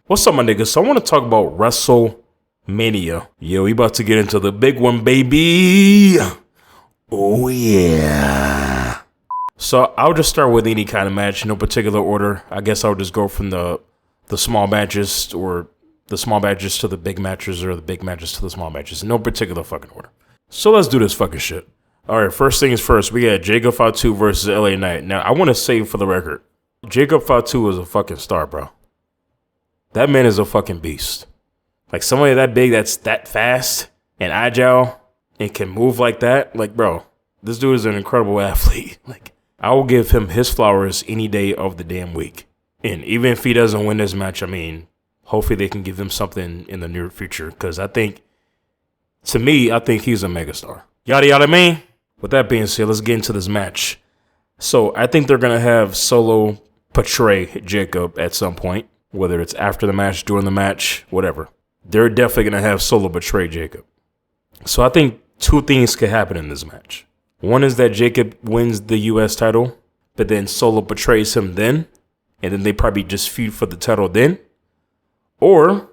What's up, my niggas? So I want to talk about WrestleMania. Yo, we about to get into the big one, baby. Oh, yeah. So I'll just start with any kind of match, no particular order. I guess I'll just go from the small matches, or the small matches to the big matches, or the big matches to the small matches. No particular fucking order. So let's do this fucking shit. All right, first things first, we got Jacob Fatu versus LA Knight. Now, I want to say for the record, Jacob Fatu is a fucking star, bro. That man is a fucking beast. Like, somebody that big, that's that fast and agile and can move like that. Like, bro, this dude is an incredible athlete. Like, I will give him his flowers any day of the damn week. And even if he doesn't win this match, I mean, hopefully they can give him something in the near future. Because I think, to me, I think he's a megastar. Yada, yada, man. With that being said, let's get into this match. So, I think they're going to have Solo portray Jacob at some point. Whether it's after the match, during the match, whatever. They're definitely going to have Solo betray Jacob. So I think two things could happen in this match. One is that Jacob wins the U.S. title, but then Solo betrays him then, and then they probably just feud for the title then. Or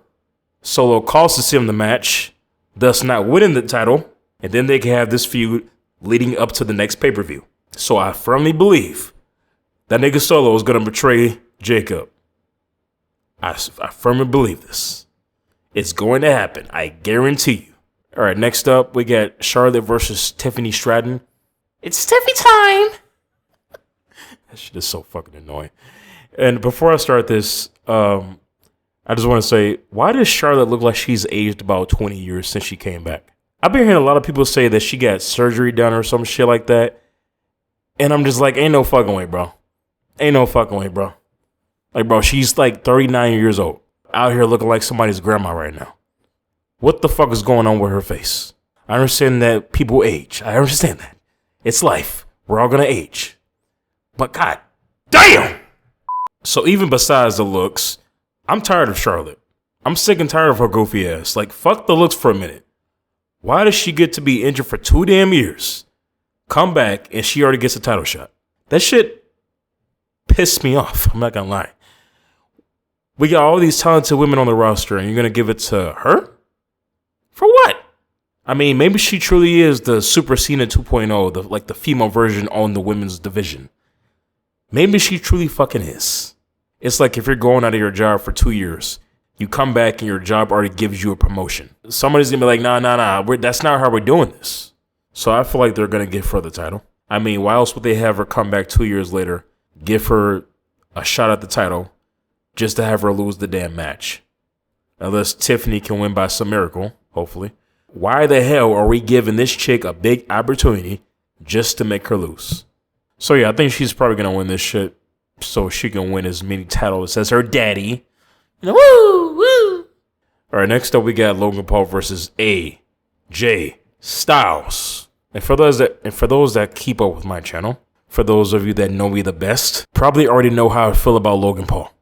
Solo costs him the match, thus not winning the title, and then they can have this feud leading up to the next pay-per-view. So I firmly believe that nigga Solo is going to betray Jacob. I firmly believe this. It's going to happen. I guarantee you. All right, next up, we got Charlotte versus Tiffany Stratton. It's Tiffy time. That shit is so fucking annoying. And before I start this, I just want to say, why does Charlotte look like she's aged about 20 years since she came back? I've been hearing a lot of people say that she got surgery done or some shit like that. And I'm just like, ain't no fucking way, bro. Ain't no fucking way, bro. Like, bro, she's like 39 years old, out here looking like somebody's grandma right now. What the fuck is going on with her face? I understand that people age. I understand that. It's life. We're all gonna age. But god damn! So even besides the looks, I'm tired of Charlotte. I'm sick and tired of her goofy ass. Like, fuck the looks for a minute. Why does she get to be injured for 2 damn years, come back, and she already gets a title shot? That shit pissed me off. I'm not gonna lie. We got all these talented women on the roster, and you're going to give it to her? For what? I mean, maybe she truly is the Super Cena 2.0, the female version on the women's division. Maybe she truly fucking is. It's like if you're going out of your job for 2 years, you come back and your job already gives you a promotion. Somebody's going to be like, nah, that's not how we're doing this. So I feel like they're going to give her the title. I mean, why else would they have her come back 2 years later, give her a shot at the title, just to have her lose the damn match? Unless Tiffany can win by some miracle, hopefully. Why the hell are we giving this chick a big opportunity just to make her lose? So yeah, I think she's probably going to win this shit so she can win as many titles as her daddy. Woo, woo. All right, next up we got Logan Paul versus AJ Styles. And for those that keep up with my channel, for those of you that know me the best, probably already know how I feel about Logan Paul.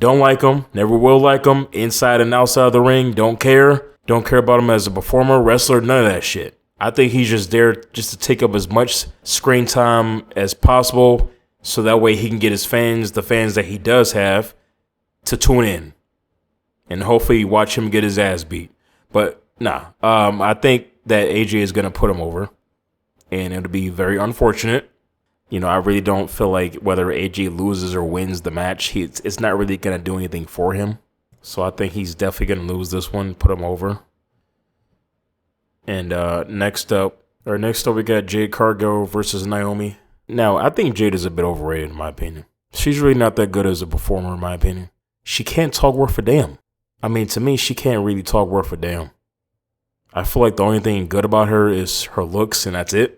Don't like him, never will like him, inside and outside of the ring, don't care. Don't care about him as a performer, wrestler, none of that shit. I think he's just there just to take up as much screen time as possible so that way he can get his fans, the fans that he does have, to tune in. And hopefully watch him get his ass beat. But nah, I think that AJ is going to put him over. And it'll be very unfortunate. You know, I really don't feel like whether AJ loses or wins the match, it's not really going to do anything for him. So I think he's definitely going to lose this one, put him over. And next up we got Jade Cargill versus Naomi. Now, I think Jade is a bit overrated in my opinion. She's really not that good as a performer in my opinion. She can't talk worth a damn. I mean, to me, she can't really talk worth a damn. I feel like the only thing good about her is her looks, and that's it.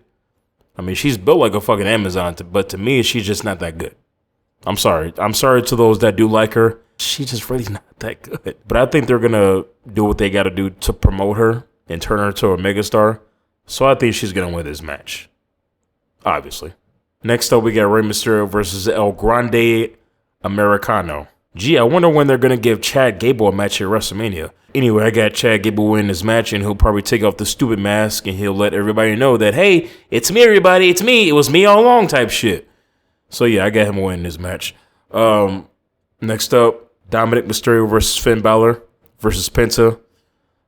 I mean, she's built like a fucking Amazon, but to me, she's just not that good. I'm sorry. I'm sorry to those that do like her. She's just really not that good. But I think they're going to do what they got to do to promote her and turn her into a megastar. So I think she's going to win this match. Obviously. Next up, we got Rey Mysterio versus El Grande Americano. Gee, I wonder when they're going to give Chad Gable a match at WrestleMania. Anyway, I got Chad Gable win this match, and he'll probably take off the stupid mask, and he'll let everybody know that, hey, it's me, everybody, it's me, it was me all along type shit. So yeah, I got him winning this match. Next up, Dominic Mysterio versus Finn Balor versus Penta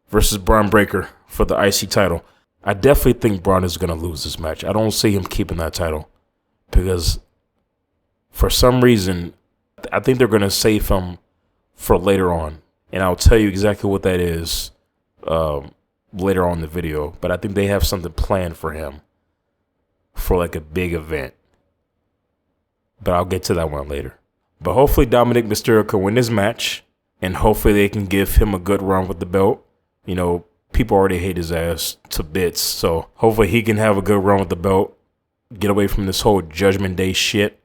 versus Braun Breaker for the IC title. I definitely think Braun is going to lose this match. I don't see him keeping that title because for some reason, I think they're going to save him for later on. And I'll tell you exactly what that is later on in the video. But I think they have something planned for him for like a big event. But I'll get to that one later. But hopefully Dominic Mysterio can win this match. And hopefully they can give him a good run with the belt. You know, people already hate his ass to bits. So hopefully he can have a good run with the belt. Get away from this whole Judgment Day shit.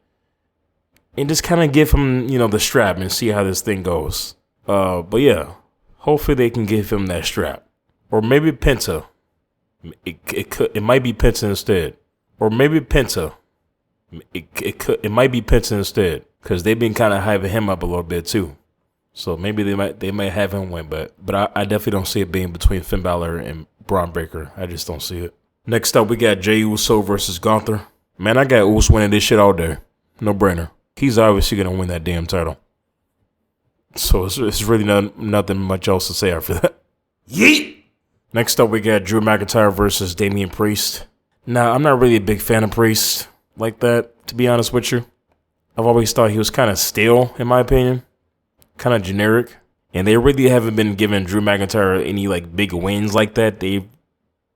And just kind of give him, you know, the strap and see how this thing goes. But yeah, hopefully they can give him that strap. Or maybe Penta. It might be Penta instead. Or maybe Penta. It might be Penta instead. Because they've been kind of hyping him up a little bit too. So maybe they might have him win. But I definitely don't see it being between Finn Balor and Braun Breaker. I just don't see it. Next up, we got Jey Uso versus Gunther. Man, I got Uso winning this shit all day. No brainer. He's obviously going to win that damn title. So it's really nothing much else to say after that. Yeet! Next up, we got Drew McIntyre versus Damian Priest. Now, I'm not really a big fan of Priest like that, to be honest with you. I've always thought he was kind of stale, in my opinion. Kind of generic. And they really haven't been giving Drew McIntyre any like big wins like that. They've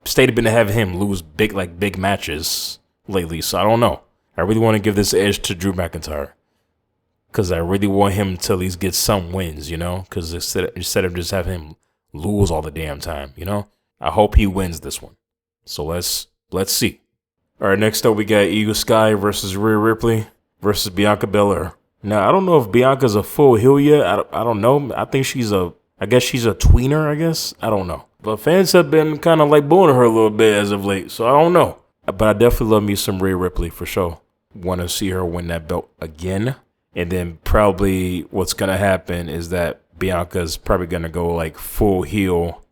been having him lose big matches lately. So I don't know. I really want to give this edge to Drew McIntyre. Because I really want him to at least get some wins, you know? Because instead of just having him lose all the damn time, you know? I hope he wins this one. So let's see. All right, next up we got Io Sky versus Rhea Ripley versus Bianca Belair. Now, I don't know if Bianca's a full heel yet. I don't know. I think I guess she's a tweener, I guess. I don't know. But fans have been kind of like booing her a little bit as of late. So I don't know. But I definitely love me some Rhea Ripley for sure. Want to see her win that belt again. And then probably what's going to happen is that Bianca's probably going to go like full heel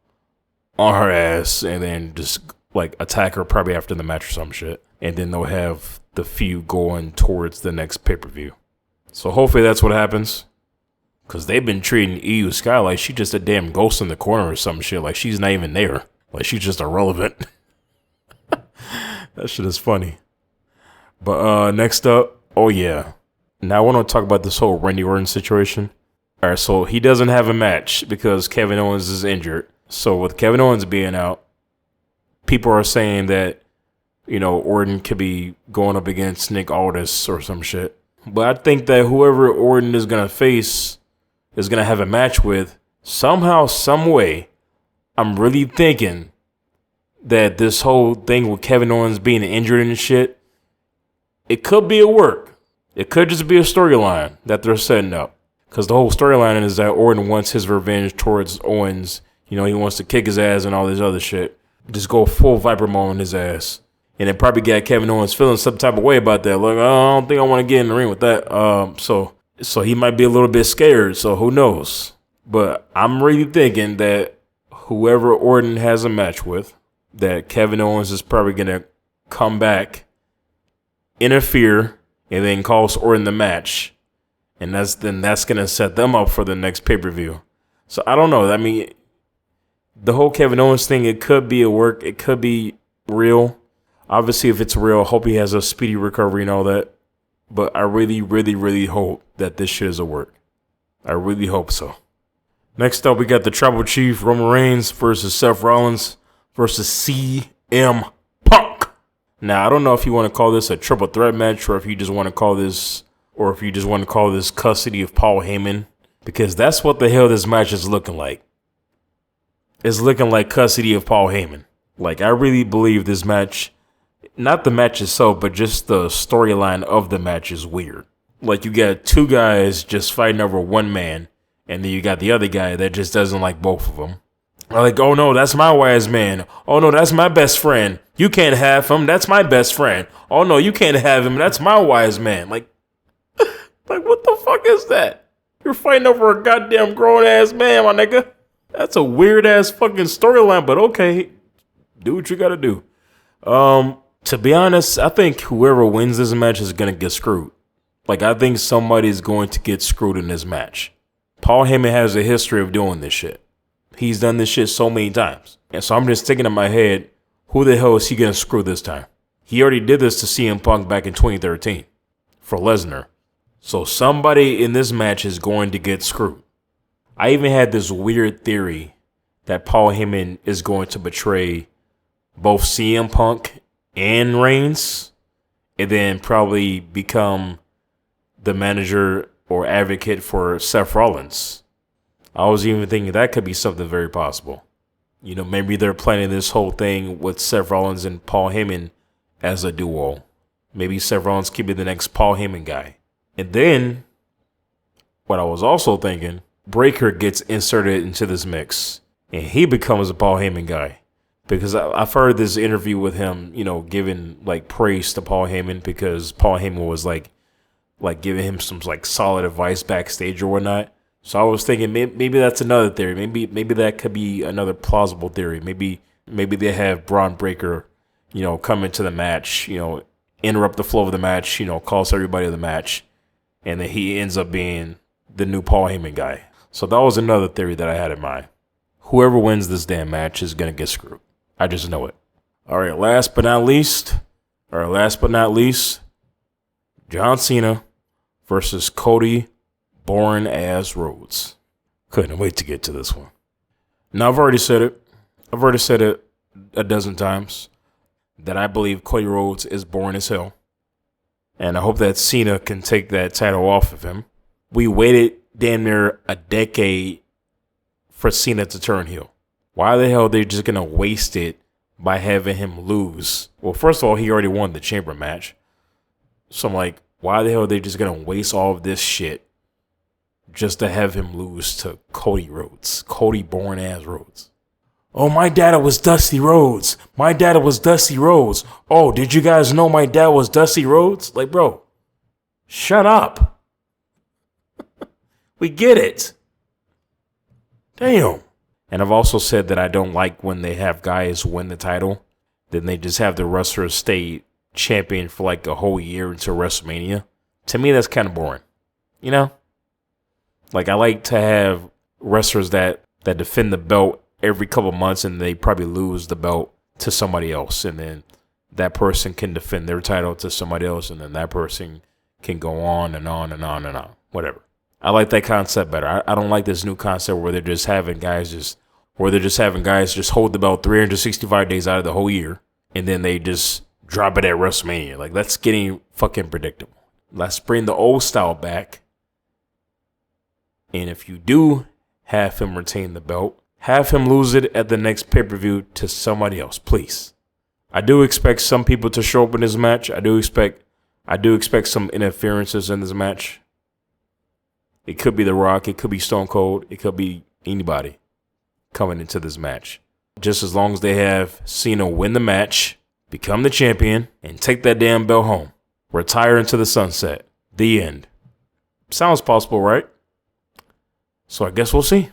on her ass and then just like attack her probably after the match or some shit. And then they'll have the feud going towards the next pay-per-view. So hopefully that's what happens. Because they've been treating Io Sky like she's just a damn ghost in the corner or some shit. Like she's not even there. Like she's just irrelevant. That shit is funny. But next up, oh yeah. Now I want to talk about this whole Randy Orton situation. All right, so he doesn't have a match because Kevin Owens is injured. So with Kevin Owens being out, people are saying that, you know, Orton could be going up against Nick Aldis or some shit. But I think that whoever Orton is going to face is going to have a match with, somehow, some way, I'm really thinking that this whole thing with Kevin Owens being injured and shit, it could be a work. It could just be a storyline that they're setting up. Because the whole storyline is that Orton wants his revenge towards Owens. You know, he wants to kick his ass and all this other shit. Just go full Viper mode on his ass. And it probably got Kevin Owens feeling some type of way about that. Like, I don't think I want to get in the ring with that. So he might be a little bit scared. So who knows? But I'm really thinking that whoever Orton has a match with, that Kevin Owens is probably going to come back, interfere, and then cost Orton the match. And that's going to set them up for the next pay-per-view. So I don't know. I mean, the whole Kevin Owens thing, it could be a work. It could be real. Obviously, if it's real, I hope he has a speedy recovery and all that. But I really, really, really hope that this shit is a work. I really hope so. Next up, we got the Tribal Chief, Roman Reigns versus Seth Rollins versus CM Punk. Now, I don't know if you want to call this a triple threat match or if you just want to call this custody of Paul Heyman, because that's what the hell this match is looking like. It's looking like custody of Paul Heyman. Like, I really believe this match, not the match itself, but just the storyline of the match is weird. Like, you got two guys just fighting over one man, and then you got the other guy that just doesn't like both of them. Like, oh no, that's my wise man. Oh no, that's my best friend. You can't have him. That's my best friend. Oh no, you can't have him. That's my wise man. Like what the fuck is that? You're fighting over a goddamn grown ass man, my nigga. That's a weird ass fucking storyline, but okay. Do what you gotta do. To be honest, I think whoever wins this match is gonna get screwed. Like, I think somebody's going to get screwed in this match. Paul Heyman has a history of doing this shit. He's done this shit so many times. And so I'm just thinking in my head, who the hell is he going to screw this time? He already did this to CM Punk back in 2013 for Lesnar. So somebody in this match is going to get screwed. I even had this weird theory that Paul Heyman is going to betray both CM Punk and Reigns, and then probably become the manager or advocate for Seth Rollins. I was even thinking that could be something very possible. You know, maybe they're planning this whole thing with Seth Rollins and Paul Heyman as a duo. Maybe Seth Rollins could be the next Paul Heyman guy. And then, what I was also thinking, Breakker gets inserted into this mix, and he becomes a Paul Heyman guy. Because I've heard this interview with him, you know, giving like praise to Paul Heyman because Paul Heyman was like giving him some like solid advice backstage or whatnot. So I was thinking maybe that's another theory. Maybe that could be another plausible theory. Maybe they have Braun Breaker, you know, come into the match, you know, interrupt the flow of the match, you know, cost everybody the match, and then he ends up being the new Paul Heyman guy. So that was another theory that I had in mind. Whoever wins this damn match is gonna get screwed. I just know it. All right, last but not least, John Cena versus Cody Boring Ass Rhodes. Couldn't wait to get to this one. Now, I've already said it a dozen times that I believe Cody Rhodes is boring as hell. And I hope that Cena can take that title off of him. We waited damn near a decade for Cena to turn heel. Why the hell are they just going to waste it by having him lose? Well, first of all, he already won the chamber match. So I'm like, why the hell are they just going to waste all of this shit just to have him lose to Cody Rhodes? Cody Boring Ass Rhodes. Oh, my dad was Dusty Rhodes. My dad was Dusty Rhodes. Oh, did you guys know my dad was Dusty Rhodes? Like, bro, shut up. We get it. Damn. And I've also said that I don't like when they have guys win the title, then they just have the wrestler stay champion for like a whole year until WrestleMania. To me, that's kind of boring. You know? Like, I like to have wrestlers that defend the belt every couple months and they probably lose the belt to somebody else. And then that person can defend their title to somebody else. And then that person can go on and on and on and on. Whatever. I like that concept better. I don't like this new concept where they're just having guys just hold the belt 365 days out of the whole year. And then they just drop it at WrestleMania. Like, that's getting fucking predictable. Let's bring the old style back. And if you do have him retain the belt, have him lose it at the next pay-per-view to somebody else, please. I do expect some people to show up in this match. I do expect some interferences in this match. It could be The Rock, it could be Stone Cold, it could be anybody coming into this match. Just as long as they have Cena win the match, become the champion, and take that damn belt home. Retire into the sunset. The end. Sounds possible, right? So I guess we'll see.